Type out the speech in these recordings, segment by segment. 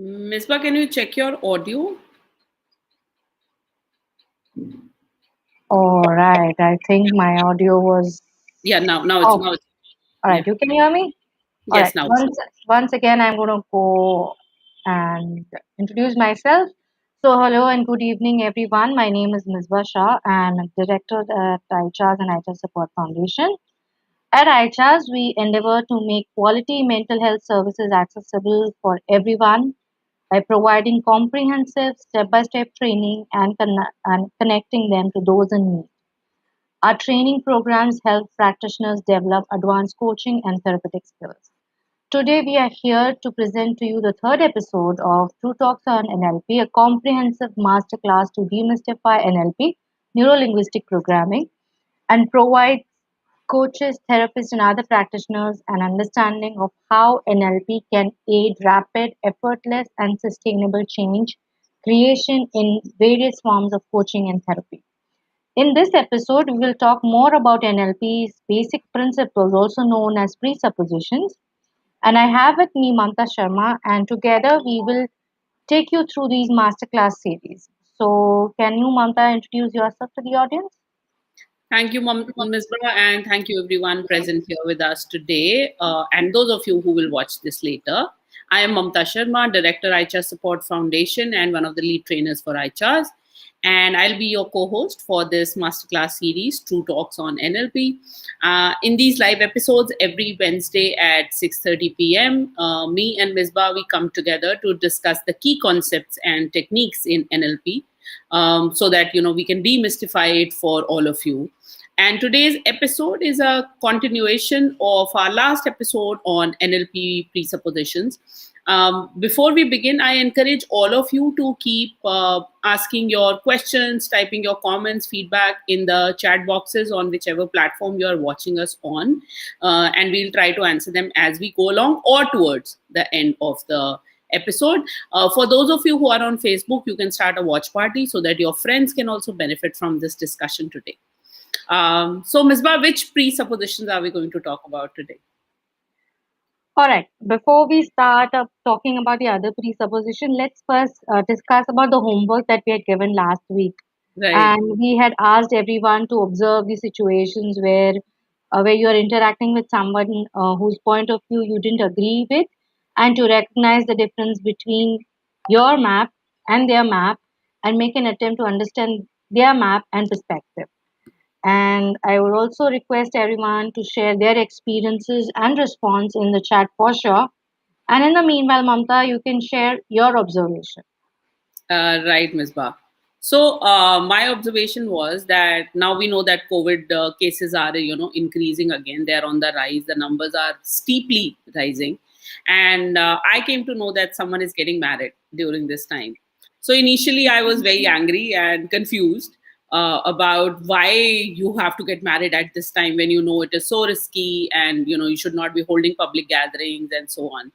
Misbah, can you check your audio? All right. I think my audio was Yeah, now it's off. now. All Yeah. right. You can hear me? All right. Yes, now it's. Once again, I'm going to go and introduce myself. So, hello and good evening, everyone. My name is Misbah Shah. I'm a director at iChas and iChas Support Foundation. At iChas, we endeavor to make quality mental health services accessible for everyone by providing comprehensive step-by-step training and connecting them to those in need. Our training programs help practitioners develop advanced coaching and therapeutic skills. Today, we are here to present to you the third episode of TruTalks on NLP, a comprehensive masterclass to demystify NLP, Neuro Linguistic Programming, and provide coaches, therapists, and other practitioners an understanding of how NLP can aid rapid, effortless, and sustainable change creation in various forms of coaching and therapy. In this episode, we will talk more about NLP's basic principles, also known as presuppositions. And I have with me Mamta Sharma, and together we will take you through these masterclass series. So, can you, Mamta, introduce yourself to the audience? Thank you, Misbah, and thank you everyone present here with us today, and those of you who will watch this later. I am Mamta Sharma, Director, iChas Support Foundation, and one of the lead trainers for iChas. And I'll be your co-host for this masterclass series, True Talks on NLP. In these live episodes, every Wednesday at 6:30 p.m., me and Misbah, we come together to discuss the key concepts and techniques in NLP, so that we can demystify it for all of you. And today's episode is a continuation of our last episode on NLP presuppositions. Before we begin, I encourage all of you to keep asking your questions, typing your comments, feedback in the chat boxes on whichever platform you are watching us on. And we'll try to answer them as we go along or towards the end of the episode. For those of you who are on Facebook, you can start a watch party so that your friends can also benefit from this discussion today. So, Misbah, which presuppositions are we going to talk about today? All right. Before we start up talking about the other presupposition, let's first discuss about the homework that we had given last week. Right. And we had asked everyone to observe the situations where you are interacting with someone whose point of view you didn't agree with, and to recognize the difference between your map and their map, and make an attempt to understand their map and perspective. And I would also request everyone to share their experiences and response in the chat for sure. And in the meanwhile, Mamta, you can share your observation. Right, Misbah. So, my observation was that now we know that COVID cases are, increasing again. They're on the rise. The numbers are steeply rising. And I came to know that someone is getting married during this time. So, initially, I was very angry and confused about why you have to get married at this time when you know it is so risky and, you should not be holding public gatherings and so on.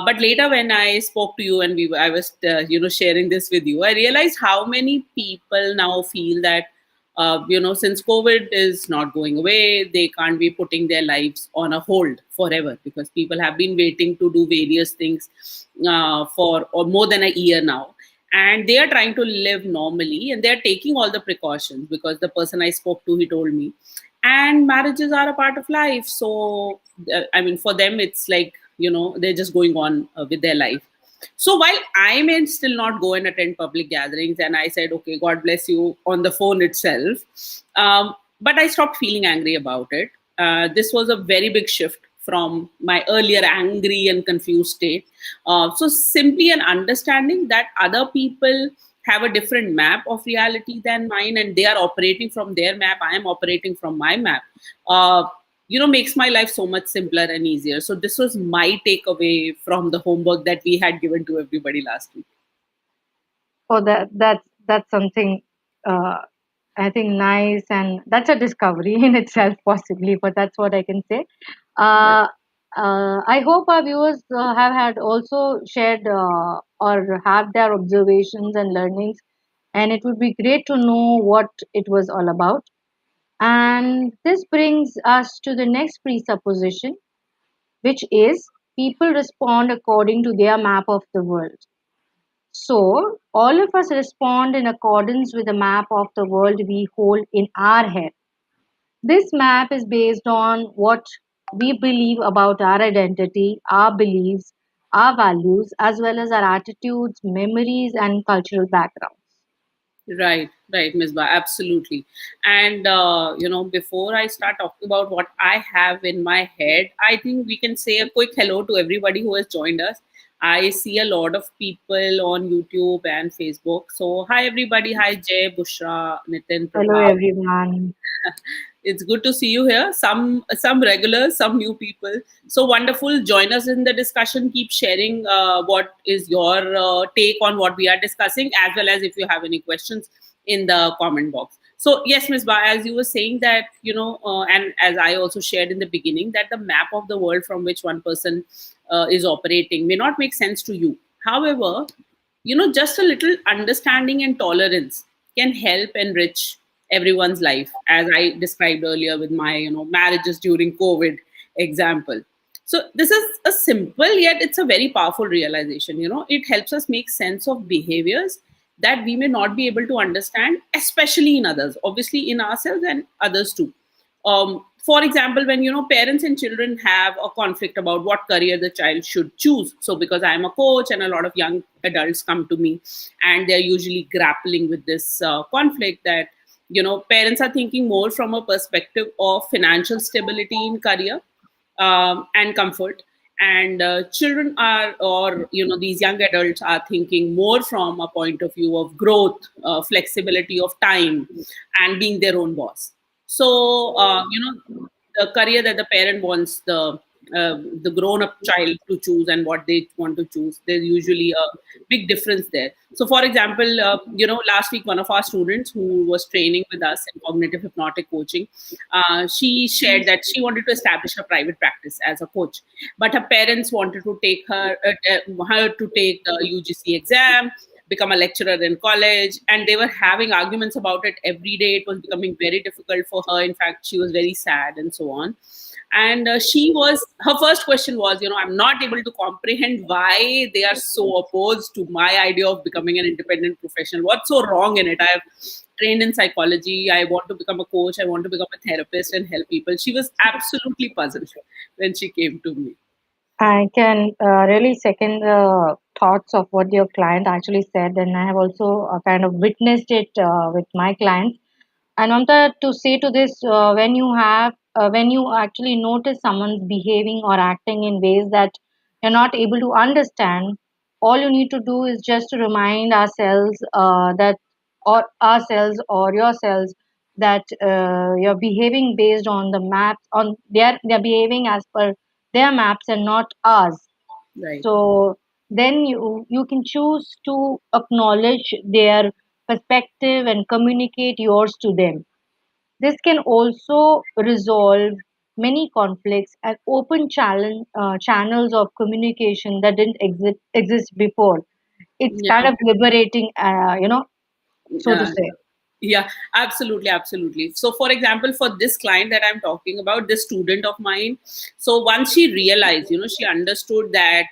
But later, when I spoke to you and I was, sharing this with you, I realized how many people now feel that, since COVID is not going away, they can't be putting their lives on a hold forever because people have been waiting to do various things for or more than a year now. And they are trying to live normally and they're taking all the precautions because the person I spoke to, he told me. And marriages are a part of life. So, I mean, for them, it's like, they're just going on with their life. So while I may still not go and attend public gatherings, and I said, okay, God bless you on the phone itself, but I stopped feeling angry about it. This was a very big shift from my earlier angry and confused state. So simply an understanding that other people have a different map of reality than mine and they are operating from their map, I am operating from my map, makes my life so much simpler and easier. So this was my takeaway from the homework that we had given to everybody last week. Oh, that's something uh, I think nice, and that's a discovery in itself, possibly. But that's what I can say. Uh, I hope our viewers have had also shared or have their observations and learnings, and it would be great to know what it was all about. And this brings us to the next presupposition, which is people respond according to their map of the world. So, all of us respond in accordance with the map of the world we hold in our head. This map is based on what we believe about our identity, our beliefs, our values, as well as our attitudes, memories, and cultural backgrounds. Right, Ms. Ba, absolutely. And before I start talking about what I have in my head, I think we can say a quick hello to everybody who has joined us. I see a lot of people on YouTube and Facebook. So, hi everybody. Hi Jay, Bushra, Nitin, Hello, Pratap. everyone. It's good to see you here. Some regulars, some new people. So wonderful. Join us in the discussion. Keep sharing what is your take on what we are discussing, as well as if you have any questions in the comment box. So yes, Ms. Ba, as you were saying that and as I also shared in the beginning, that the map of the world from which one person is operating may not make sense to you. However, just a little understanding and tolerance can help enrich everyone's life, as I described earlier with my marriages during COVID example. So this is a simple, yet it's a very powerful realization. It helps us make sense of behaviors that we may not be able to understand, especially in others, obviously in ourselves and others too. For example, when parents and children have a conflict about what career the child should choose. So because I am a coach and a lot of young adults come to me, and they're usually grappling with this conflict, that parents are thinking more from a perspective of financial stability in career, and comfort, and children are, or these young adults are thinking more from a point of view of growth, flexibility of time, and being their own boss. So the career that the parent wants the grown up child to choose, and what they want to choose, there's usually a big difference there. So for example, last week one of our students who was training with us in cognitive hypnotic coaching, she shared that she wanted to establish a private practice as a coach, but her parents wanted to take her to take the UGC exam, become a lecturer in college, and they were having arguments about it every day. It was becoming very difficult for her. In fact, she was very sad and so on. And her first question was, I'm not able to comprehend why they are so opposed to my idea of becoming an independent professional. What's so wrong in it? I have trained in psychology. I want to become a coach. I want to become a therapist and help people. She was absolutely puzzled when she came to me. I can really second the thoughts of what your client actually said, and I have also kind of witnessed it with my clients. I wanted to say to this: when you actually notice someone's behaving or acting in ways that you're not able to understand, all you need to do is just to remind ourselves or yourselves that you're behaving based on the maps on they're behaving as per their maps and not ours. Right. So then you can choose to acknowledge their perspective and communicate yours to them. This can also resolve many conflicts and open channels of communication that didn't exist before. It's Yeah. kind of liberating, so to Uh, say. yeah, absolutely. So for example, for this client that I'm talking about, this student of mine, so once she realized, she understood that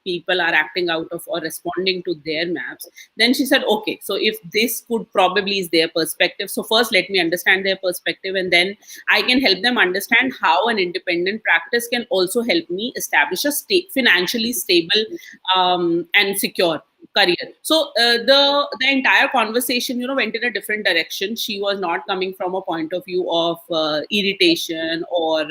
people are acting out of or responding to their maps, then she said, okay, so if this could probably is their perspective, so first let me understand their perspective, and then I can help them understand how an independent practice can also help me establish a financially stable and secure career. So the entire conversation, went in a different direction. She was not coming from a point of view of irritation or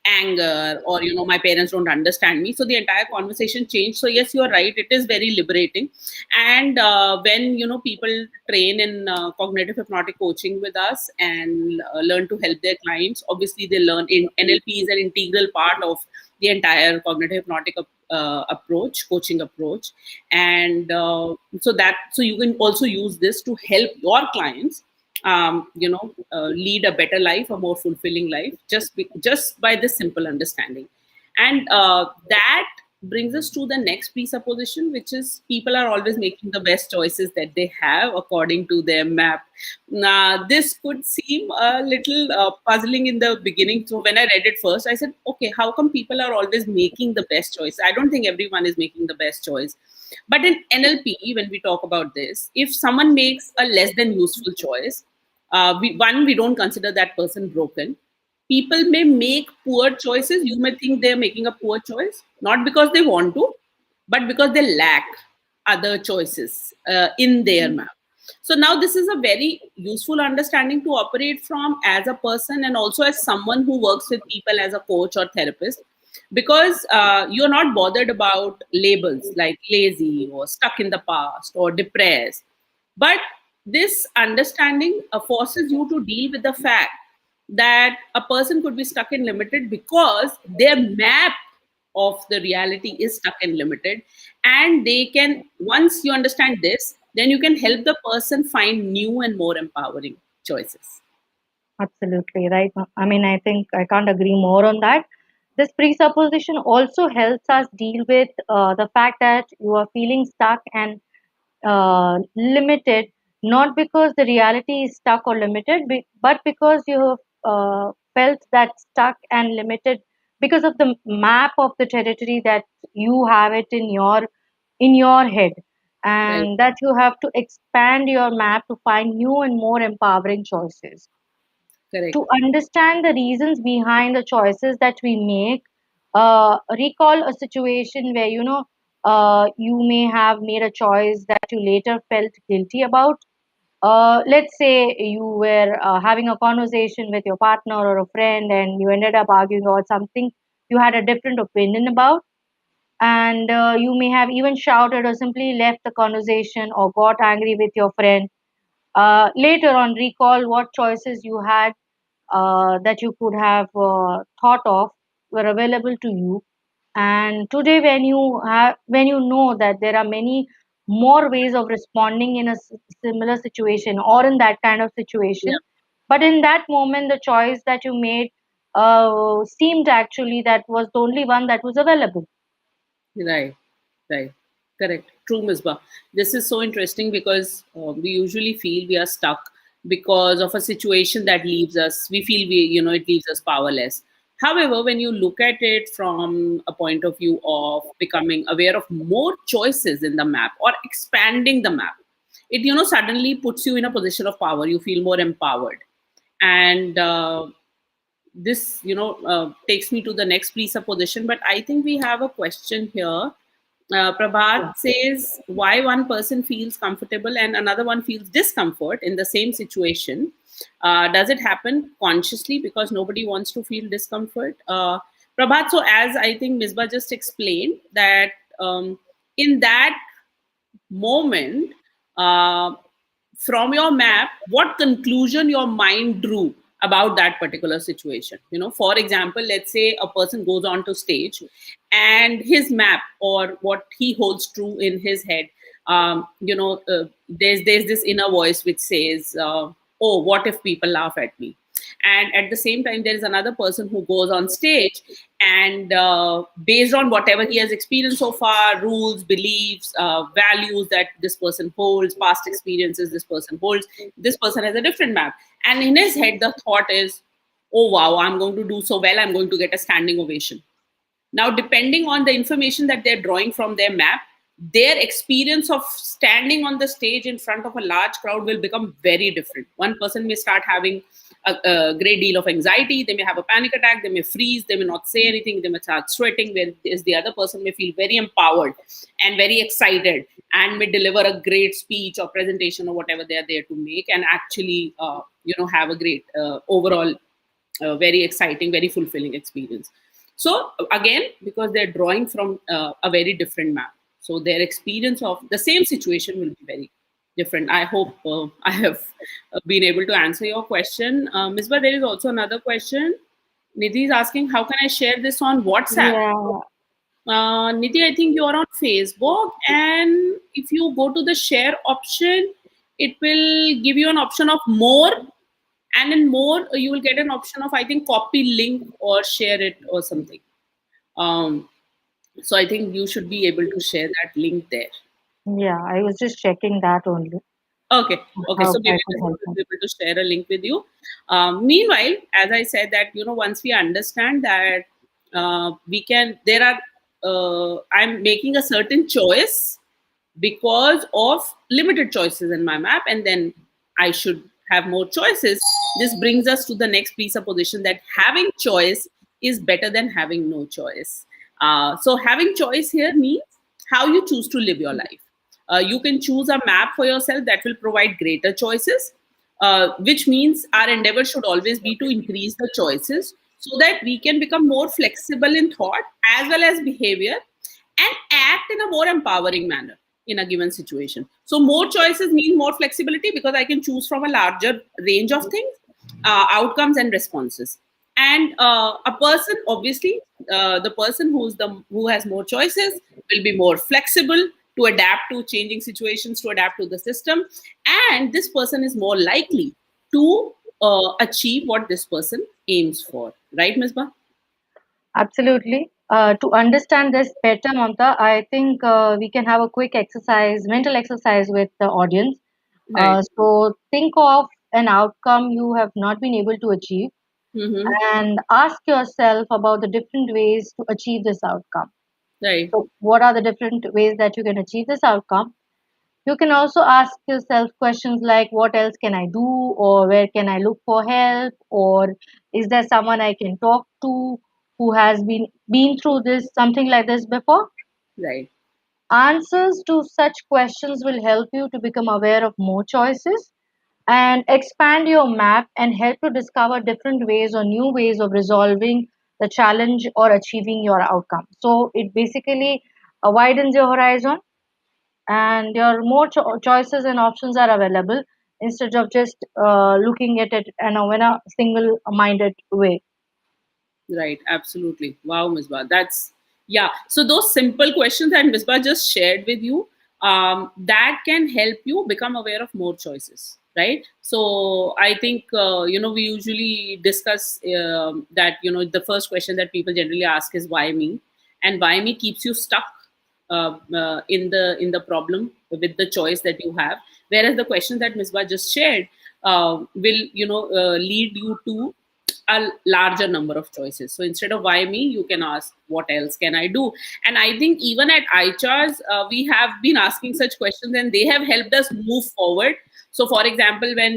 anger, or my parents don't understand me. So the entire conversation changed. So yes, you are right, it is very liberating. And when people train in cognitive hypnotic coaching with us and learn to help their clients, obviously they learn in NLP is an integral part of the entire cognitive hypnotic approach, coaching approach. And so you can also use this to help your clients lead a better life, a more fulfilling life, just by this simple understanding. And that brings us to the next presupposition, which is people are always making the best choices that they have according to their map. Now, this could seem a little puzzling in the beginning. So when I read it first, I said, okay, how come people are always making the best choice? I don't think everyone is making the best choice. But in NLP, when we talk about this, if someone makes a less than useful choice, we don't consider that person broken. People may make poor choices. You may think they're making a poor choice, not because they want to, but because they lack other choices in their map. So now this is a very useful understanding to operate from as a person and also as someone who works with people as a coach or therapist, because you're not bothered about labels like lazy or stuck in the past or depressed. But this understanding forces you to deal with the fact that a person could be stuck in limited because their map of the reality is stuck and limited. And they can, once you understand this, then you can help the person find new and more empowering choices. Absolutely right. I mean, I think I can't agree more on that. This presupposition also helps us deal with the fact that you are feeling stuck and limited, not because the reality is stuck or limited, but because you have felt that stuck and limited because of the map of the territory that you have it in your head, Right. and that you have to expand your map to find new and more empowering choices. Correct. To understand the reasons behind the choices that we make, recall a situation where you may have made a choice that you later felt guilty about. Let's say you were having a conversation with your partner or a friend, and you ended up arguing about something you had a different opinion about, and you may have even shouted or simply left the conversation or got angry with your friend. Later on, recall what choices you had that you could have thought of were available to you. And today, when you know that there are many more ways of responding in a similar situation or in that kind of Yeah. situation, but in that moment, the choice that you made seemed actually that was the only one that was available. Right, right, correct. True, Misbah. This is so interesting because we usually feel we are stuck because of a situation that leaves us. We feel it leaves us powerless. However, when you look at it from a point of view of becoming aware of more choices in the map or expanding the map, it suddenly puts you in a position of power. You feel more empowered, and this takes me to the next presupposition, but I think we have a question here. Prabhat Yeah. says, why one person feels comfortable and another one feels discomfort in the same situation. Does it happen consciously because nobody wants to feel discomfort? Prabhat, so as I think Misbah just explained that in that moment, uh, from your map, what conclusion your mind drew about that particular situation. For example, let's say a person goes on to stage and his map or what he holds true in his head, there's this inner voice which says, oh, what if people laugh at me? And at the same time, there is another person who goes on stage and based on whatever he has experienced so far, rules, beliefs, values that this person holds, past experiences this person holds, this person has a different map. And in his head, the thought is, oh wow, I'm going to do so well, I'm going to get a standing ovation. Now, depending on the information that they're drawing from their map, their experience of standing on the stage in front of a large crowd will become very different. One person may start having a great deal of anxiety, they may have a panic attack, they may freeze, they may not say anything, they may start sweating, whereas the other person may feel very empowered and very excited and may deliver a great speech or presentation or whatever they are there to make, and actually have a great overall very exciting, very fulfilling experience. So again, because they're drawing from a very different map, so their experience of the same situation will be very different. I hope I have been able to answer your question. Misbah, there is also another question. Nidhi is asking, how can I share this on WhatsApp? Yeah. Nidhi, I think you're on Facebook, and if you go to the share option, it will give you an option of more, and in more you will get an option of, I think, copy link or share it or something. um, So I think you should be able to share that link there. Yeah, I was just checking that only. Okay, okay. How So I maybe could this help will them. be able to share a link with you. Meanwhile, as I said, that once we understand that we can, there are, I'm making a certain choice because of limited choices in my map, and then I should have more choices. This brings us to the next presupposition that having choice is better than having no choice. So having choice here means how you choose to live your life. You can choose a map for yourself that will provide greater choices, which means our endeavor should always be to increase the choices so that we can become more flexible in thought as well as behavior, and act in a more empowering manner in a given situation. So more choices mean more flexibility because I can choose from a larger range of things, outcomes and responses. And a person, obviously, the person who has more choices will be more flexible to adapt to changing situations, to adapt to the system, and this person is more likely to achieve what this person aims for. Right, Ms. Ba? Absolutely. To understand this better, Mamta, I think we can have a quick exercise, mental exercise with the audience. Right. So think of an outcome you have not been able to achieve Mm-hmm. and ask yourself about the different ways to achieve this outcome. Right. So, what are the different ways that you can achieve this outcome? You can also ask yourself questions like, what else can I do? Or where can I look for help? Or is there someone I can talk to who has been through this, something like this before? Right. Answers to such questions will help you to become aware of more choices and expand your map and help to discover different ways or new ways of resolving the challenge or achieving your outcome. So it basically widens your horizon and your more choices and options are available instead of just looking at it in a single minded way. Right, absolutely. Wow, Misbah. That's, yeah. So those simple questions that Misbah just shared with you, that can help you become aware of more choices, right? So I think, we usually discuss that, the first question that people generally ask is why me? And why me keeps you stuck in the problem with the choice that you have. Whereas the question that Misbah just shared will, lead you to a larger number of choices. So instead of why me, you can ask what else can I do. And I think even at iChars, we have been asking such questions, and they have helped us move forward. So for example, when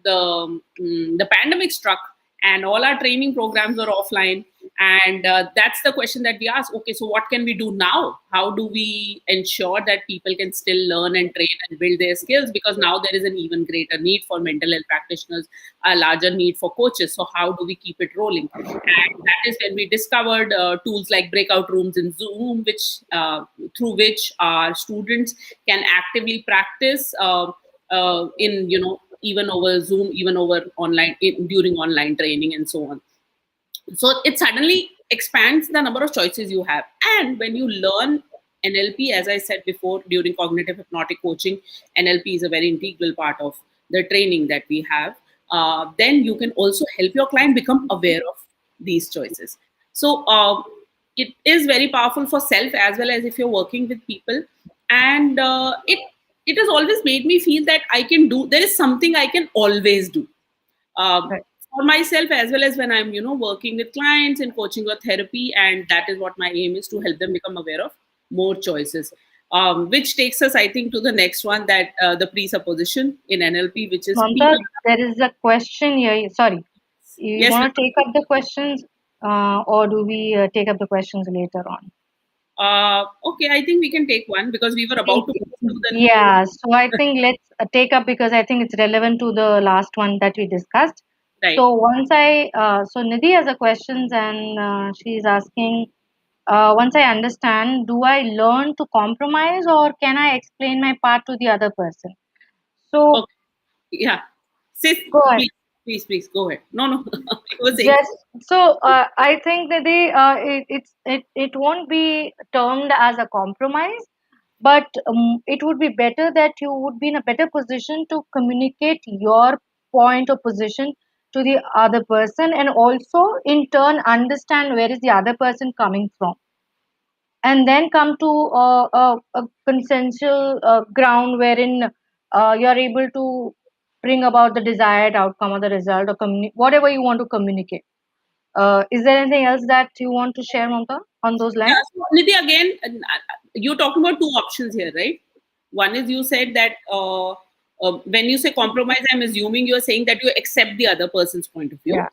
the pandemic struck and all our training programs were offline, and that's the question that we ask, okay, so what can we do now? How do we ensure that people can still learn and train and build their skills, because now there is an even greater need for mental health practitioners, a larger need for coaches. So how do we keep it rolling? And that is when we discovered tools like breakout rooms in Zoom, which through which our students can actively practice in even over Zoom, even over online, during online training and so on. So it suddenly expands the number of choices you have. And when you learn NLP, as I said before, during cognitive hypnotic coaching, NLP is a very integral part of the training that we have. Then you can also help your client become aware of these choices. So it is very powerful for self as well as if you're working with people. And it has always made me feel that I can do, there is something I can always do, uh, Right. for myself as well as when I'm working with clients in coaching or therapy. And that is what my aim is, to help them become aware of more choices, which takes us, I think, to the next one, that the presupposition in NLP, which is Mamta, people. there is a question here. Sorry, you Yes. want to take up the questions or do we take up the questions later on? Okay, I think we can take one because we were about to move to the Yeah, so I think let's take up because I think it's relevant to the last one that we discussed. right. So Nidhi has a questions and she's asking, once I understand, do I learn to compromise or can I explain my part to the other person? So Okay. Yeah. Sis, go ahead. please go ahead. No, no. I was saying. Just I think that it won't be termed as a compromise, but it would be better that you would be in a better position to communicate your point or position to the other person, and also in turn understand where is the other person coming from, and then come to a consensual ground wherein you're able to bring about the desired outcome or the result or whatever you want to communicate. Is there anything else that you want to share, Mamta, on those lines? Yeah, so Nidhi, again, you're talking about two options here, right? One is you said that when you say compromise, I'm assuming you're saying that you accept the other person's point of view. Yeah.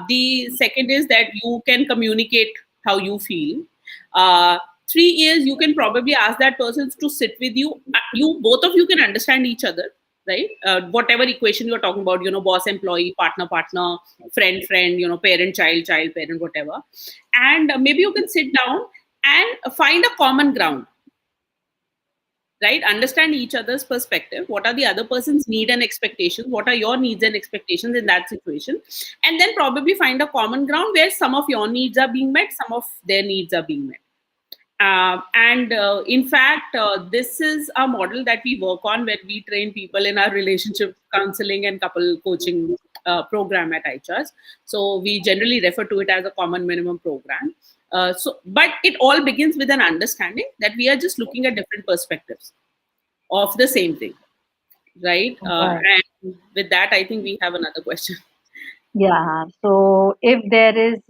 The second is that you can communicate how you feel. Uh, Three is you can probably ask that person to sit with you. You both of you can understand each other, right? Whatever equation you're talking about, boss employee, partner partner, friend friend, parent child child parent, whatever, and maybe you can sit down and find a common ground, right? Understand each other's perspective. What are the other person's need and expectations? What are your needs and expectations in that situation? And then probably find a common ground where some of your needs are being met, some of their needs are being met. And in fact, this is a model that we work on when we train people in our relationship counseling and couple coaching program at iCharts. So we generally refer to it as a common minimum program. But it all begins with an understanding that we are just looking at different perspectives of the same thing, right? Right. And with that, I think we have another question. Yeah. So if there is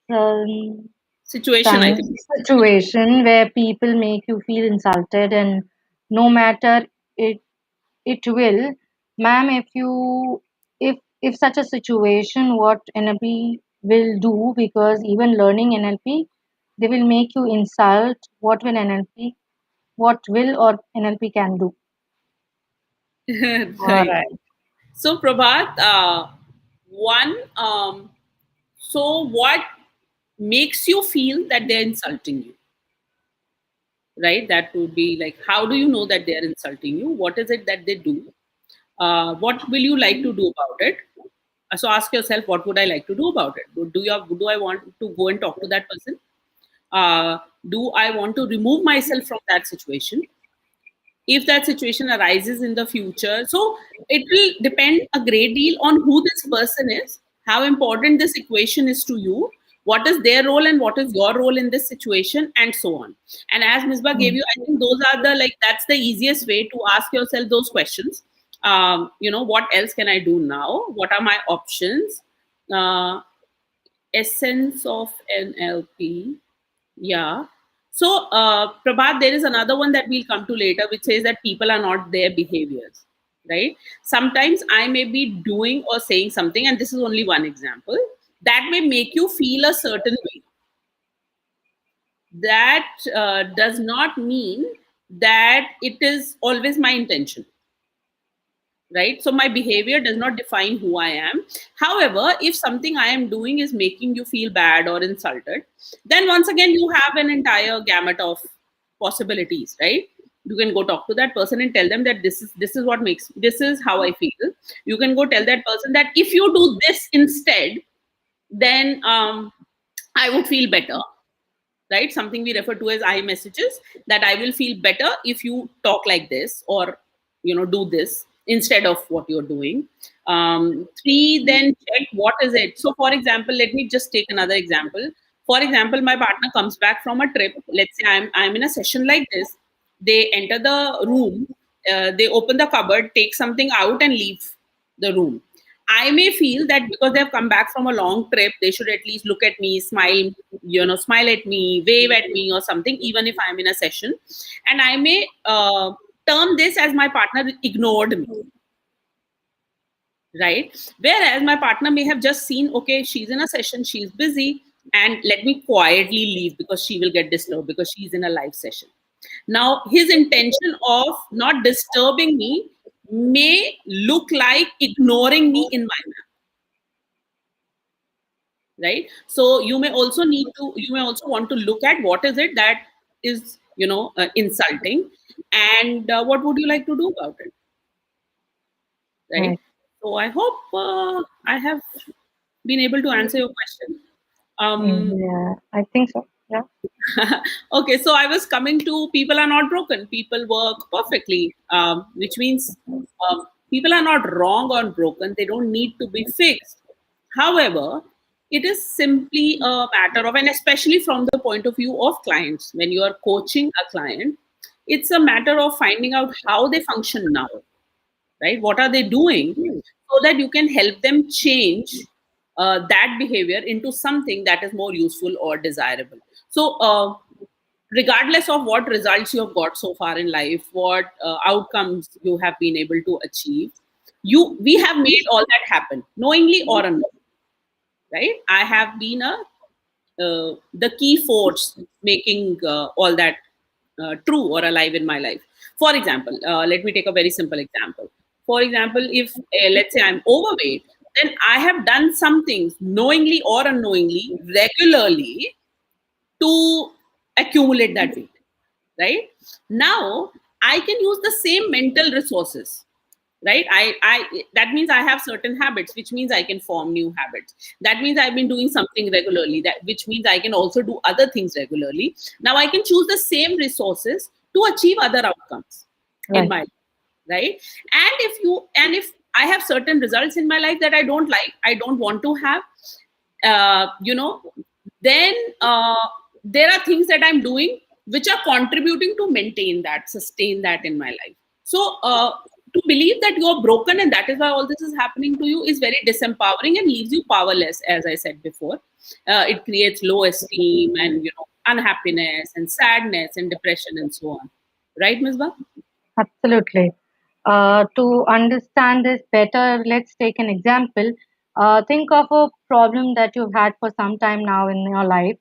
um, Situation, I some think. situation where people make you feel insulted, and no matter it it will, ma'am, if such a situation, what NLP will do, because even learning NLP, they will make you insult. What will or NLP can do? All Right. right. So, Prabhat, one, so what makes you feel that they're insulting you, right? That would be like, how do you know that they're insulting you? What is it that they do? What will you like to do about it? So ask yourself, what would I like to do about it? Do I want to go and talk to that person? Do I want to remove myself from that situation? If that situation arises in the future. So it will depend a great deal on who this person is, how important this equation is to you, what is their role and what is your role in this situation, and so on. And as Misbah gave Mm. you, I think those are that's the easiest way to ask yourself those questions. What else can I do now? What are my options? Essence of NLP. Yeah. So, Prabhat, there is another one that we'll come to later, which says that people are not their behaviors, right? Sometimes I may be doing or saying something, and this is only one example, that may make you feel a certain way. That does not mean that it is always my intention, right? So my behavior does not define who I am. However, if something I am doing is making you feel bad or insulted, then once again you have an entire gamut of possibilities, right? You can go talk to that person and tell them that this is what makes, this is how I feel. You can go tell that person that if you do this instead, then I would feel better, right? Something we refer to as I messages, that I will feel better if you talk like this, or do this instead of what you're doing. Three, then check what is it. So for example, let me just take another example. For example, my partner comes back from a trip. Let's say I'm in a session like this. They enter the room, they open the cupboard, take something out and leave the room. I may feel that because they've come back from a long trip, they should at least look at me, smile, smile at me, wave at me, or something, even if I'm in a session. And I may term this as my partner ignored me, right? Whereas my partner may have just seen, okay, she's in a session, she's busy, and let me quietly leave because she will get disturbed because she's in a live session. Now, his intention of not disturbing me may look like ignoring me in my map, right? So you may also want to look at what is it that is insulting, and what would you like to do about it, right? Right. So I hope I have been able to answer your question. um Yeah, I think so. Yeah. okay, so I was coming to, people are not broken, people work perfectly, which means people are not wrong or broken, they don't need to be fixed. However, It is simply a matter of, and especially from the point of view of clients, when you are coaching a client, it's a matter of finding out how they function now, right? What are they doing, so that you can help them change that behavior into something that is more useful or desirable. So, regardless of what results you have got so far in life, what outcomes you have been able to achieve, we have made all that happen, knowingly or unknowingly, right? I have been the key force making all that true or alive in my life. For example, let me take a very simple example. For example, if let's say I'm overweight, then I have done some things knowingly or unknowingly regularly to accumulate that weight, right? Now I can use the same mental resources, right? I that means I have certain habits, which means I can form new habits. That means I've been doing something regularly, that which means I can also do other things regularly. Now I can choose the same resources to achieve other outcomes in Right. my life, right? And if I have certain results in my life that I don't like, I don't want to have, uh, you know then there are things that I'm doing which are contributing to maintain that, sustain that in my life. So to believe that you're broken and that is why all this is happening to you is very disempowering and leaves you powerless, as I said before. It creates low esteem and unhappiness and sadness and depression and so on, right, Misbah? Absolutely. To understand this better, let's take an example. Think of a problem that you've had for some time now in your life,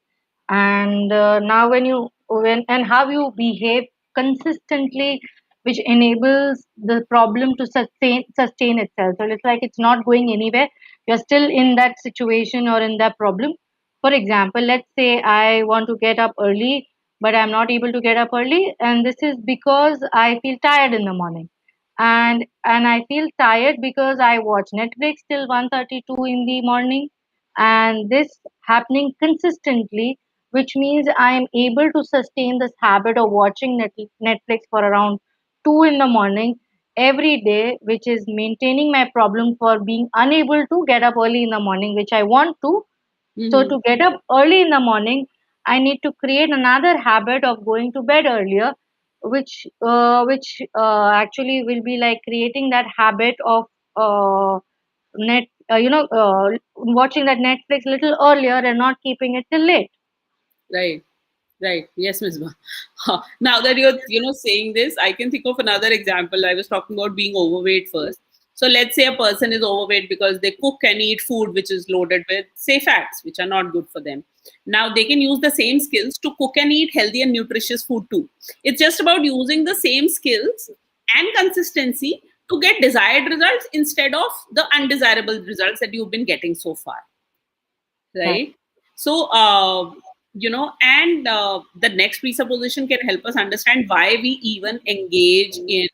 and now when and how you behave consistently, which enables the problem to sustain itself. So it's like it's not going anywhere. You're still in that situation or in that problem. For example, let's say I want to get up early, but I'm not able to get up early, and this is because I feel tired in the morning. And I feel tired because I watch Netflix till 1:32 in the morning, and this happening consistently, which means I am able to sustain this habit of watching Netflix for around 2 in the morning every day, which is maintaining my problem for being unable to get up early in the morning, which I want to. So Hmm. to get up early in the morning, I need to create another habit of going to bed earlier, which actually will be like creating that habit of net watching that Netflix little earlier and not keeping it till late. Right. Right. Yes, Ms. Ba. Now that you're, saying this, I can think of another example. I was talking about being overweight first. So let's say a person is overweight because they cook and eat food which is loaded with, say, fats, which are not good for them. Now they can use the same skills to cook and eat healthy and nutritious food too. It's just about using the same skills and consistency to get desired results instead of the undesirable results that you've been getting so far, Right. right? So and the next presupposition can help us understand why we even engage in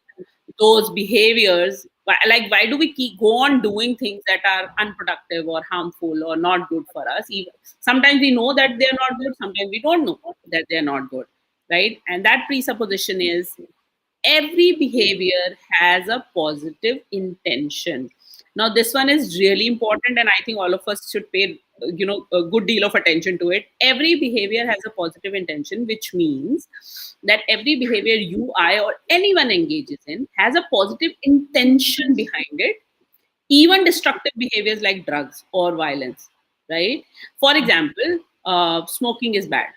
those behaviors. Like, why do we keep go on doing things that are unproductive or harmful or not good for us? Even sometimes we know that they're not good, sometimes we don't know that they're not good, right? And that presupposition is every behavior has a positive intention. Now this one is really important, and I think all of us should pay a good deal of attention to it. Every behavior has a positive intention, which means that every behavior you, I, or anyone engages in has a positive intention behind it, even destructive behaviors like drugs or violence, right? For example, smoking is bad,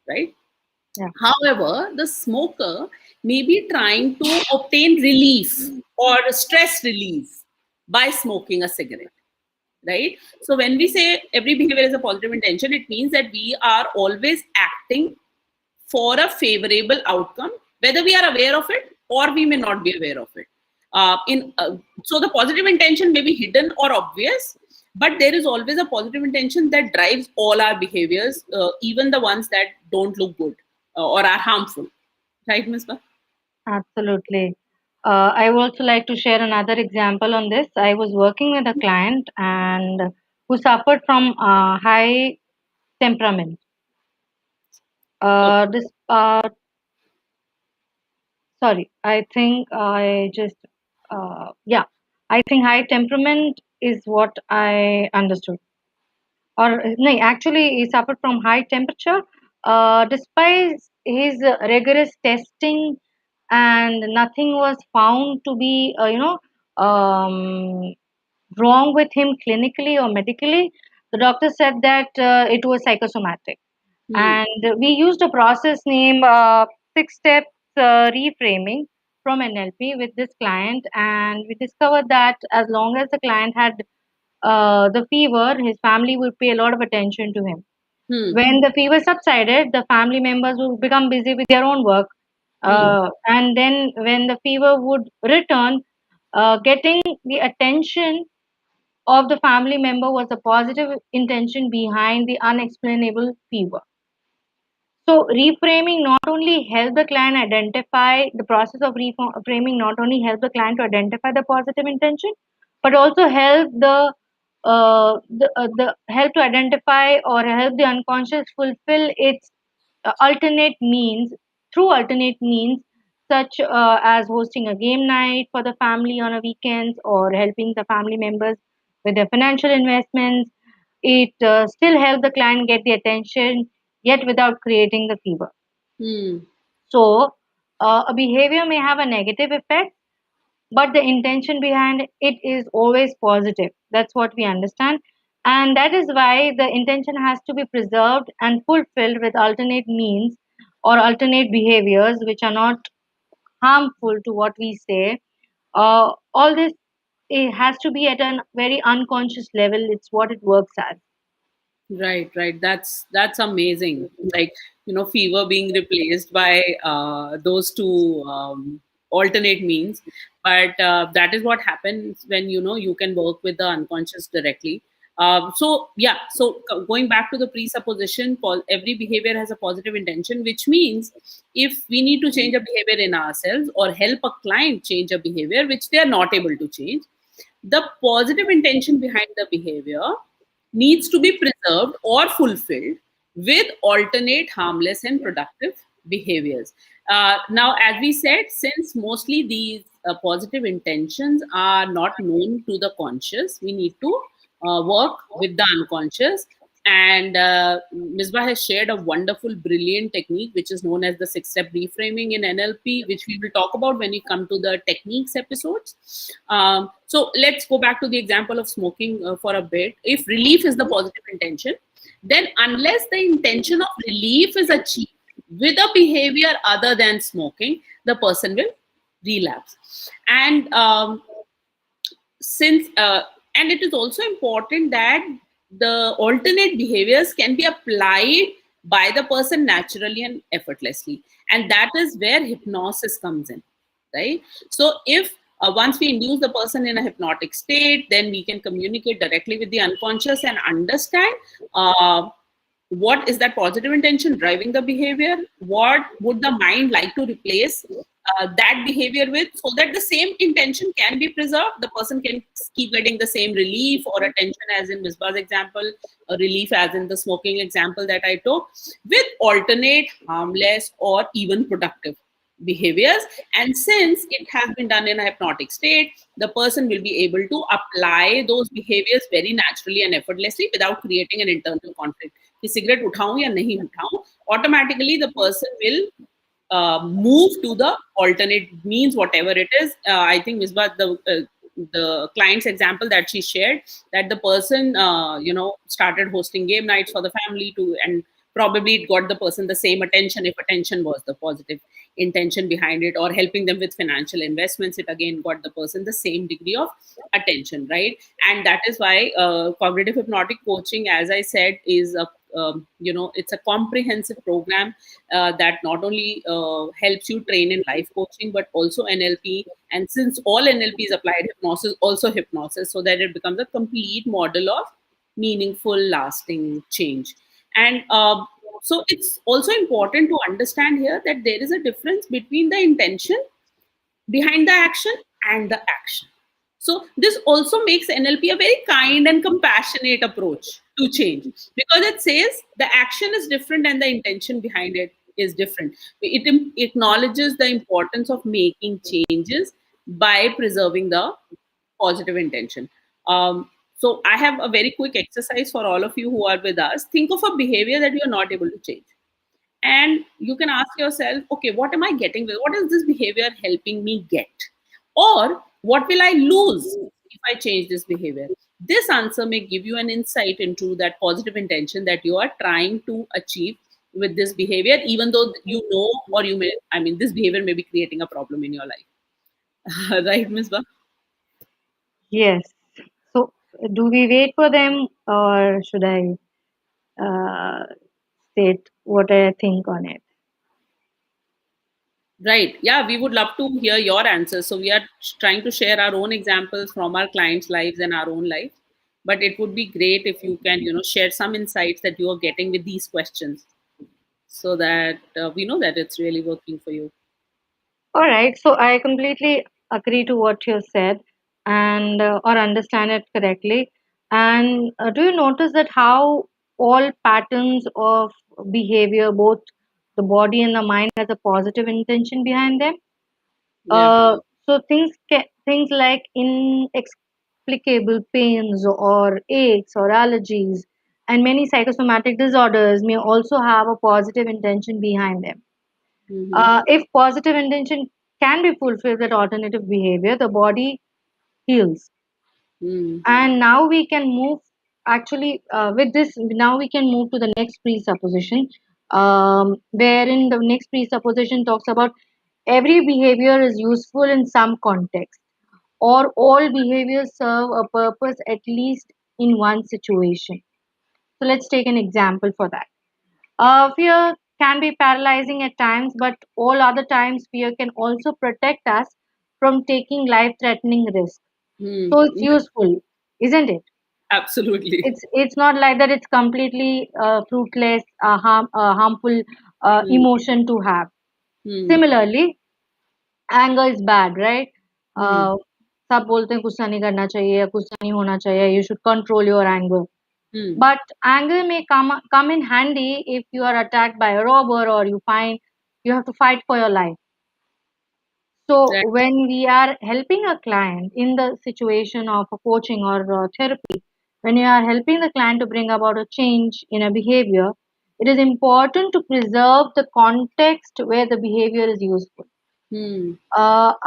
right? Yeah. However, the smoker may be trying to obtain relief or stress relief by smoking a cigarette, right? So, when we say every behavior is a positive intention, it means that we are always acting for a favorable outcome, whether we are aware of it or we may not be aware of it. So, the positive intention may be hidden or obvious, but there is always a positive intention that drives all our behaviors, even the ones that don't look good or are harmful, right, Ms. Ba? Absolutely. I would also like to share another example on this. I was working with a client and who suffered from high temperament. Okay. This Sorry, I think I just yeah, I think high temperament is what I understood. or no, actually, he suffered from high temperature. Despite his rigorous testing, and nothing was found to be, wrong with him clinically or medically. The doctor said that it was psychosomatic. Hmm. And we used a process named six steps reframing from NLP with this client. And we discovered that as long as the client had the fever, his family would pay a lot of attention to him. Hmm. When the fever subsided, the family members would become busy with their own work. Hmm. And then when the fever would return, getting the attention of the family member was a positive intention behind the unexplainable fever. So reframing not only help the client identify the process of reframing not only help the client to identify the positive intention, but also help the help to identify or help the unconscious fulfill its alternate means through alternate means such as hosting a game night for the family on a weekends or helping the family members with their financial investments. It still helps the client get the attention yet without creating the fever. Hmm. So, a behavior may have a negative effect, but the intention behind it is always positive. That's what we understand. And that is why the intention has to be preserved and fulfilled with alternate means or alternate behaviors which are not harmful to what we say. All this, it has to be at a very unconscious level. It's what it works as. Right, right. That's amazing. Like, fever being replaced by those two alternate means. But that is what happens when you can work with the unconscious directly. So yeah. So going back to the presupposition, every behavior has a positive intention, which means if we need to change a behavior in ourselves or help a client change a behavior which they are not able to change, the positive intention behind the behavior needs to be preserved or fulfilled with alternate harmless and productive behaviors. Now, as we said, since mostly these positive intentions are not known to the conscious, we need to work with the unconscious. And Misbah has shared a wonderful, brilliant technique, which is known as the six-step reframing in NLP, which we will talk about when we come to the techniques episodes. So let's go back to the example of smoking for a bit. If relief is the positive intention, then unless the intention of relief is achieved with a behavior other than smoking, the person will relapse. And since and it is also important that the alternate behaviors can be applied by the person naturally and effortlessly, and that is where hypnosis comes in, right? So if once we induce the person in a hypnotic state, then we can communicate directly with the unconscious and understand what is that positive intention driving the behavior, what would the mind like to replace that behavior with, so that the same intention can be preserved, the person can keep getting the same relief or attention as in Misbah's example, a relief as in the smoking example that I took, with alternate harmless or even productive behaviors. And since it has been done in a hypnotic state, the person will be able to apply those behaviors very naturally and effortlessly without creating an internal conflict कि cigarette उठाऊं या नहीं उठाऊं, automatically the person will move to the alternate means, whatever it is. I think Misbah, the client's example that she shared, that the person started hosting game nights for the family to, and probably it got the person the same attention if attention was the positive intention behind it, or helping them with financial investments, it again got the person the same degree of attention, right? And that is why cognitive hypnotic coaching, as I said, is a it's a comprehensive program that not only helps you train in life coaching but also NLP, and since all NLP is applied hypnosis, also hypnosis, so that it becomes a complete model of meaningful lasting change. And so it's also important to understand here that there is a difference between the intention behind the action and the action. So this also makes NLP a very kind and compassionate approach to change, because it says the action is different and the intention behind it is different. It acknowledges the importance of making changes by preserving the positive intention. So I have a very quick exercise for all of you who are with us. Think of a behavior that you are not able to change. And you can ask yourself, okay, what am I getting with? What is this behavior helping me get? Or what will I lose if I change this behavior? This answer may give you an insight into that positive intention that you are trying to achieve with this behavior, even though you know, or you may, I mean, this behavior may be creating a problem in your life. Right, Ms. Ba? Yes. So, do we wait for them, or should I uh, state what I think on it? Right. Yeah, we would love to hear your answers. So we are trying to share our own examples from our clients' lives and our own life. But it would be great if you can, share some insights that you are getting with these questions, so that we know that it's really working for you. All right. So, I completely agree to what you said, and or understand it correctly. And do you notice that how all patterns of behavior, both the body and the mind, has a positive intention behind them? Yeah. Uh, so things like inexplicable pains or aches or allergies and many psychosomatic disorders may also have a positive intention behind them. Mm-hmm. If positive intention can be fulfilled with alternative behavior, the body heals. Mm. And now we can move, actually, with this, now we can move to the next presupposition, wherein the next presupposition talks about every behavior is useful in some context, or all behaviors serve a purpose at least in one situation. So let's take an example for that. Fear can be paralyzing at times, but all other times, fear can also protect us from taking life threatening risks. Mm. So it's useful, isn't it? Absolutely. It's not like that it's completely fruitless, harmful Mm. emotion to have. Mm. Similarly, anger is bad, right? Mm. uh, सब बोलते हैं गुस्सा नहीं करना चाहिए या गुस्सा नहीं होना चाहिए, you should control your anger. Mm. But anger may come in handy if you are attacked by a robber or you find you have to fight for your life. So Right. when we are helping a client in the situation of a coaching or therapy, when you are helping the client to bring about a change in a behavior, it is important to preserve the context where the behavior is useful. Mm.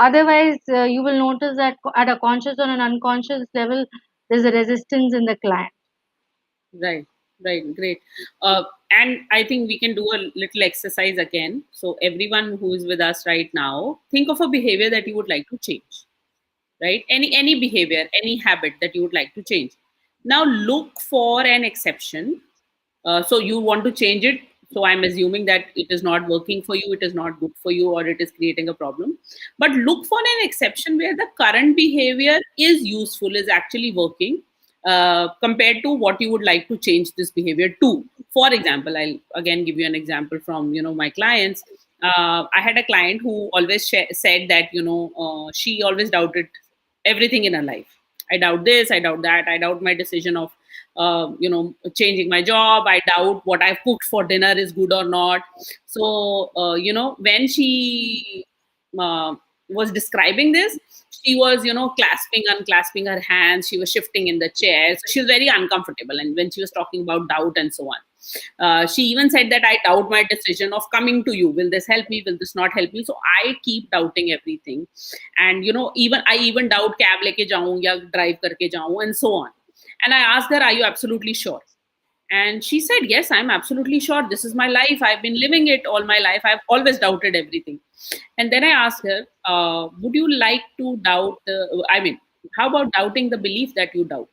Otherwise, you will notice that at a conscious or an unconscious level, there's a resistance in the client. Right, right, great. And I think we can do a little exercise again. So, everyone who is with us right now, think of a behavior that you would like to change, right? Any behavior, any habit that you would like to change. Now, look for an exception. So, you want to change it. So, I'm assuming that it is not working for you, it is not good for you, or it is creating a problem. But look for an exception where the current behavior is useful, is actually working, compared to what you would like to change this behavior to. For example, I'll again give you an example from my clients. I had a client who always said that she always doubted everything in her life. I doubt this, I doubt that, I doubt my decision of changing my job. I doubt what I've cooked for dinner is good or not. So when she uh, was describing this, she was clasping, unclasping her hands, she was shifting in the chair, so she was very uncomfortable. And when she was talking about doubt and so on, she even said that I doubt my decision of coming to you. Will this help me? Will this not help me? So I keep doubting everything. And even I even doubt cab leke jaun ya drive karke jaun and so on. And I asked her, are you absolutely sure? And she said, yes, I'm absolutely sure. This is my life. I've been living it all my life. I've always doubted everything. And then I asked her, would you like to doubt, how about doubting the belief that you doubt?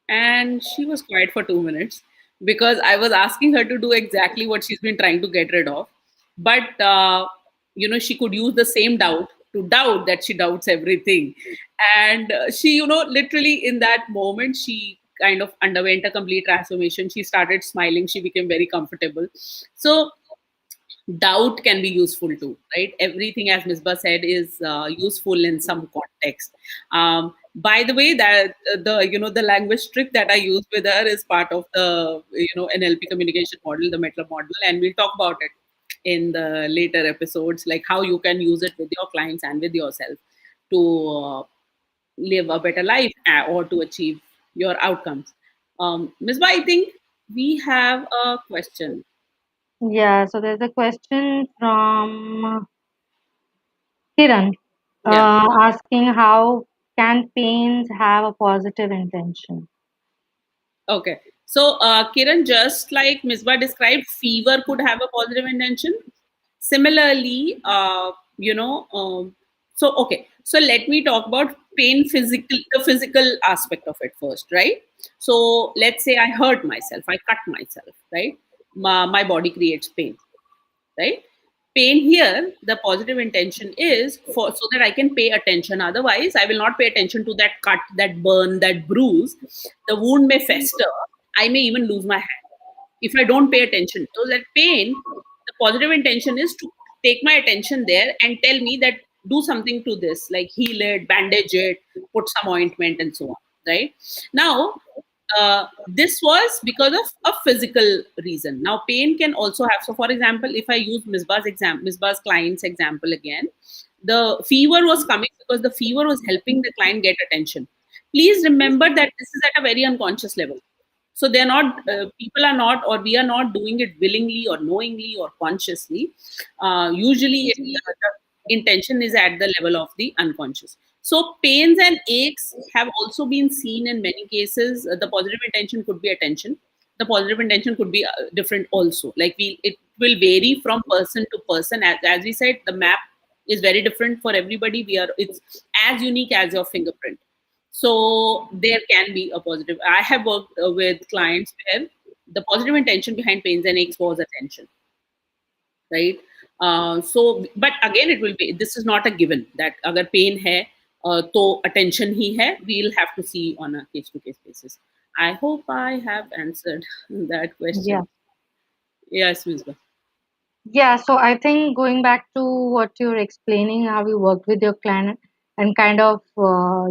And she was quiet for 2 minutes because I was asking her to do exactly what she's been trying to get rid of. But, she could use the same doubt to doubt that she doubts everything. And she, literally in that moment, she kind of underwent a complete transformation. She started smiling. She became very comfortable. So, doubt can be useful too, right? Everything, as Misbah said, is useful in some context. By the way, that the language trick that I use with her is part of the NLP communication model, the meta model, and we'll talk about it in the later episodes, like how you can use it with your clients and with yourself to live a better life, or to achieve your outcomes. Ms. Ba, I think we have a question. Yeah, so there's a question from Kiran Yeah. asking how can pains have a positive intention? Okay. So, Kiran, just like Misbah described, fever could have a positive intention. Similarly, okay. So let me talk about pain, the physical aspect of it first, right? So let's say I hurt myself, I cut myself, right? My body creates pain, right? Pain here, the positive intention is for so that I can pay attention. Otherwise, I will not pay attention to that cut, that burn, that bruise. The wound may fester. I may even lose my hand if I don't pay attention. So that pain, the positive intention is to take my attention there and tell me that do something to this, like heal it, bandage it, put some ointment, and so on. Right now, this was because of a physical reason. Now, pain can also have. So, for example, if I use Misbah's client's example again, the fever was coming because the fever was helping the client get attention. Please remember that this is at a very unconscious level. So they're not, people are not, or we are not doing it willingly or knowingly or consciously. The intention is at the level of the unconscious. So pains and aches have also been seen in many cases. The positive intention could be attention. The positive intention could be different also. Like it will vary from person to person. As we said, the map is very different for everybody. It's as unique as your fingerprint. So there can be a positive. I have worked with clients where the positive intention behind pains and aches was attention, right? So, but again, it will be. This is not a given that agar pain hai, to attention ही है. We'll have to see on a case-to-case basis. I hope I have answered that Yeah. question. Yes, Ms. Ba. Yeah, so I think going back to what you're explaining, how you worked with your client and kind of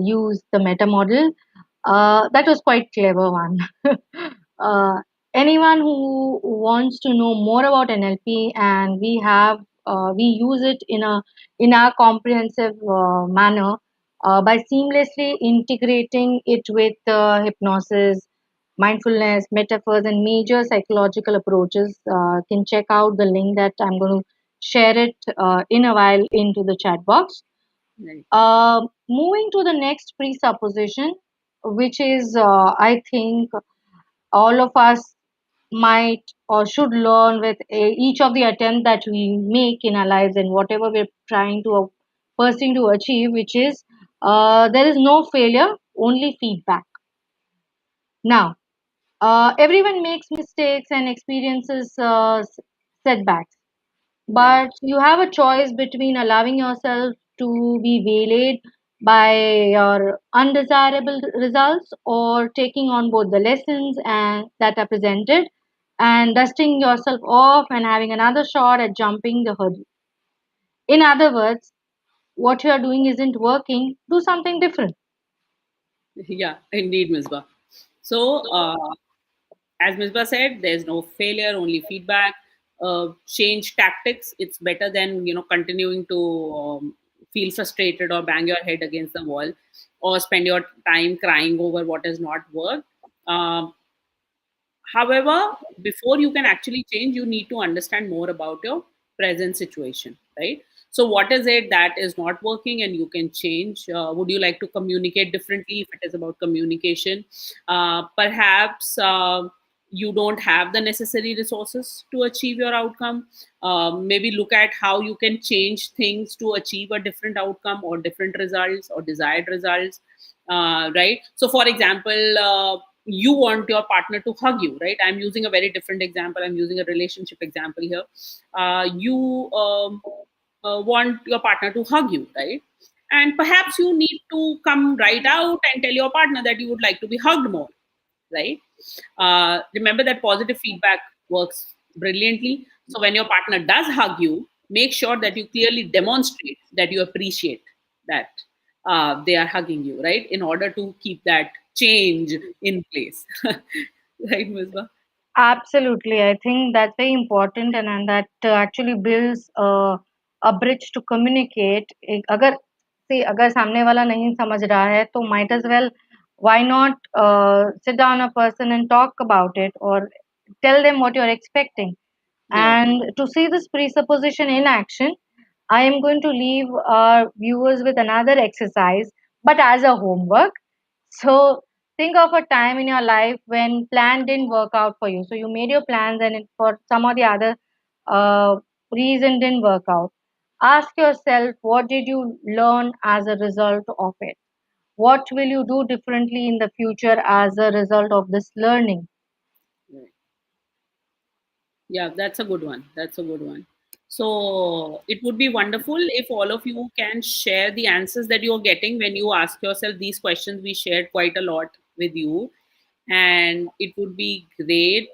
use the meta model, that was quite clever one. uh, Anyone who wants to know more about NLP, and we use it in a comprehensive manner by seamlessly integrating it with hypnosis, mindfulness, metaphors, and major psychological approaches. Can check out the link that I'm going to share it in a while into the chat box. Right. Moving to the next presupposition, which is, I think, all of us might or should learn with each of the attempts that we make in our lives and whatever we're trying to pursuing to achieve, which is there is no failure, only feedback. Now, everyone makes mistakes and experiences setbacks, Right. but you have a choice between allowing yourself to be waylaid by your undesirable results or taking on both the lessons and that are presented and dusting yourself off and having another shot at jumping the hurdle. In other words, what you are doing isn't working, do something different. Yeah, indeed, Ms. Ba. So, as Misbah said, there's no failure, only feedback. Change tactics. It's better than continuing to feel frustrated or bang your head against the wall, or spend your time crying over what has not worked. Um, However, before you can actually change, you need to understand more about your present situation, right? So, what is it that is not working and you can change? Would you like to communicate differently if it is about communication? Perhaps you don't have the necessary resources to achieve your outcome. Maybe look at how you can change things to achieve a different outcome or different results or desired results, right? So, for example, you want your partner to hug you, right? I'm using a very different example. I'm using a relationship example here. You want your partner to hug you, right? And perhaps you need to come right out and tell your partner that you would like to be hugged more, right? Remember that positive feedback works brilliantly. So when your partner does hug you, make sure that you clearly demonstrate that you appreciate that they are hugging you, right? In order to keep that change in place, right, Misbah? Absolutely. I think that's very important and that actually builds a bridge to communicate. अगर see अगर सामने वाला नहीं समझ रहा है तो might as well Why not sit down a person and talk about it, or tell them what you're expecting? Yeah. And to see this presupposition in action, I am going to leave our viewers with another exercise, but as a homework. So think of a time in your life when plan didn't work out for you. So you made your plans and it, for some or the other uh, reason didn't work out. Ask yourself, what did you learn as a result of it? What will you do differently in the future as a result of this learning? Right. Yeah, that's a good one. That's a good one. So it would be wonderful if all of you can share the answers that you're getting when you ask yourself these questions. We shared quite a lot with you, and it would be great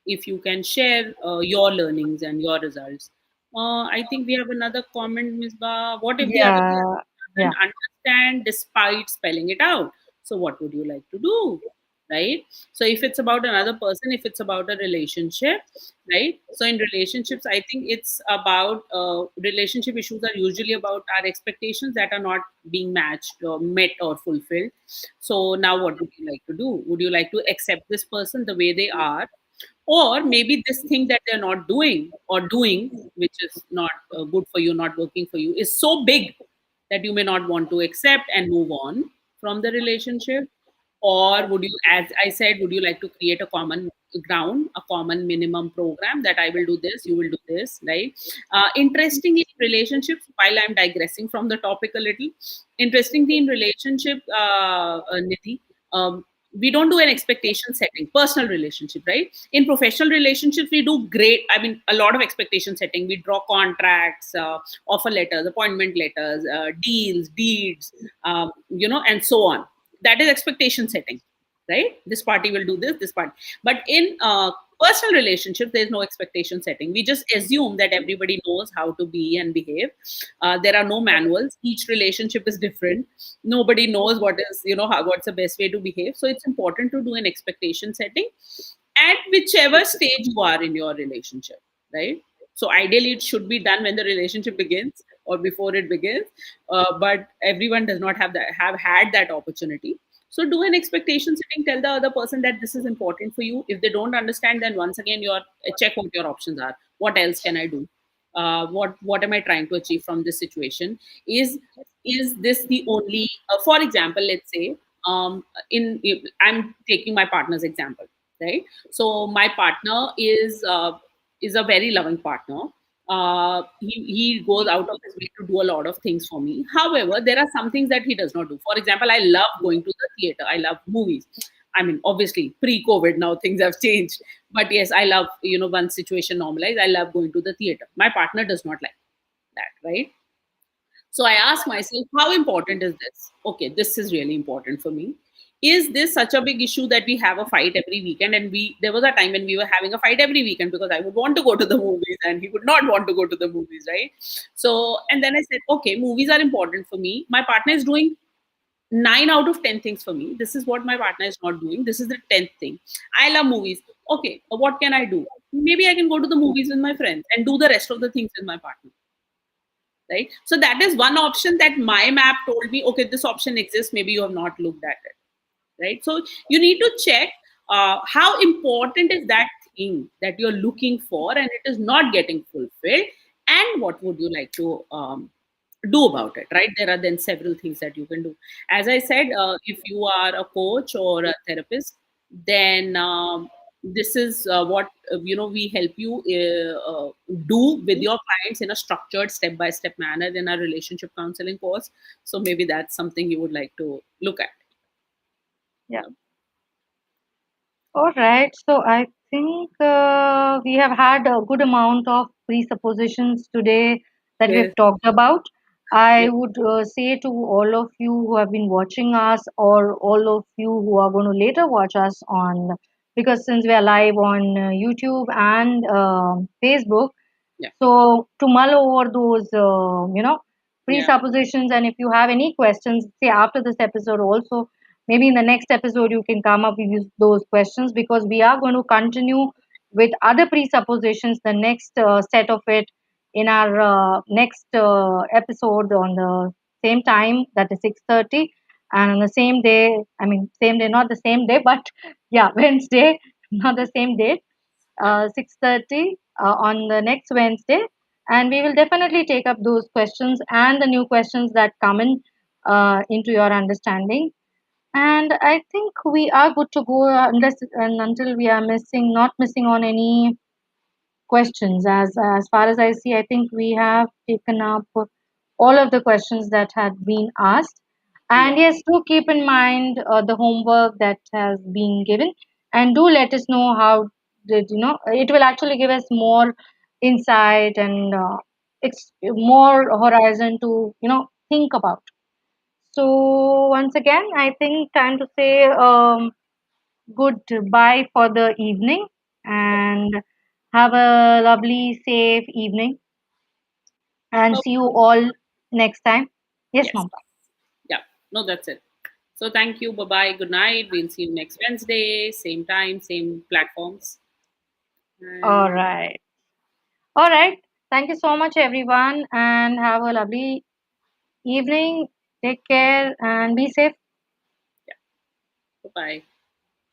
if you can share your learnings and your results. I think we have another comment, Ms. Ba. What if the other Yeah, person yeah. doesn't understand despite spelling it out? So what would you like to do? Right? So if it's about another person, if it's about a relationship, right? So in relationships, I think it's about relationship issues are usually about our expectations that are not being matched or met or fulfilled. So now what would you like to do? Would you like to accept this person the way they are, or maybe this thing that they're not doing or doing, which is not good for you, not working for you, is so big that you may not want to accept and move on from the relationship? Or would you, as I said, would you like to create a common ground, a common minimum program that I will do this, you will do this, right? Interestingly, in relationships, while I'm digressing from the topic a little, interestingly, in relationship, Nidhi, we don't do an expectation setting, personal relationship, right? In professional relationships, we do great. I mean, a lot of expectation setting. We draw contracts, offer letters, appointment letters, deals, deeds, and so on. That is expectation setting, right? This party will do this party. But in personal relationships, there's no expectation setting. We just assume that everybody knows how to be and behave. There are no manuals. Each relationship is different. Nobody knows what is, what's the best way to behave. So it's important to do an expectation setting at whichever stage you are in your relationship, right? So ideally, it should be done when the relationship begins or before it begins, but everyone does not have had that opportunity. So do an expectation setting. Tell the other person that this is important for you. If they don't understand, then once again, your check what your options are. What else can I do? What am I trying to achieve from this situation? Is this the only? For example, let's say I'm taking my partner's example, right? So my partner is a very loving partner. He goes out of his way to do a lot of things for me. However, there are some things that he does not do. For example, I love going to the theater. I love movies. I mean, obviously, pre-COVID, now things have changed. But yes, I love, once situation normalized, I love going to the theater. My partner does not like that, right? So I ask myself, how important is this? Okay, this is really important for me. Is this such a big issue that we have a fight every weekend? And there was a time when we were having a fight every weekend because I would want to go to the movies and he would not want to go to the movies, right? So, and then I said, okay, movies are important for me. My partner is doing 9 out of 10 things for me. This is what my partner is not doing. This is the 10th thing. I love movies. Okay, what can I do? Maybe I can go to the movies with my friends and do the rest of the things with my partner, right? So that is one option that my map told me, okay, this option exists. Maybe you have not looked at it, right? So you need to check how important is that thing that you're looking for and it is not getting fulfilled, and what would you like to do about it, right? There are then several things that you can do. As I said, if you are a coach or a therapist, then this is what we help you do with your clients in a structured step by step manner in our relationship counseling course. So maybe that's something you would like to look at. Yeah. All right. So I think we have had a good amount of presuppositions today that we've Yes. talked about. I Yes. would say to all of you who have been watching us, or all of you who are going to later watch us on, because since we are live on YouTube and Facebook, Yeah. so to mull over those, Yeah. presuppositions, and if you have any questions, say after this episode also, maybe in the next episode you can come up with those questions, because we are going to continue with other presuppositions, the next set of it, in our next episode on the same time, that is 6:30. And on the same day, same day, not the same day, but yeah, Wednesday, not the same date, Yeah. 6:30 on the next Wednesday. And we will definitely take up those questions and the new questions that come in into your understanding. And I think we are good to go unless and until we are not missing on any questions. As far as I see, I think we have taken up all of the questions that had been asked. Yeah. And yes, do keep in mind the homework that has been given, and do let us know how did it will actually give us more insight and more horizon to think about. So once again, I think time to say goodbye for the evening and have a lovely, safe evening and Oh, see you all next time. Yes, yes. Mom. Yeah. No, that's it. So thank you. Bye bye. Good night. We'll see you next Wednesday, same time, same platforms. All And right. All right. Thank you so much, everyone, and have a lovely evening. Take care and be safe. yeah, bye bye.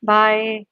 Bye.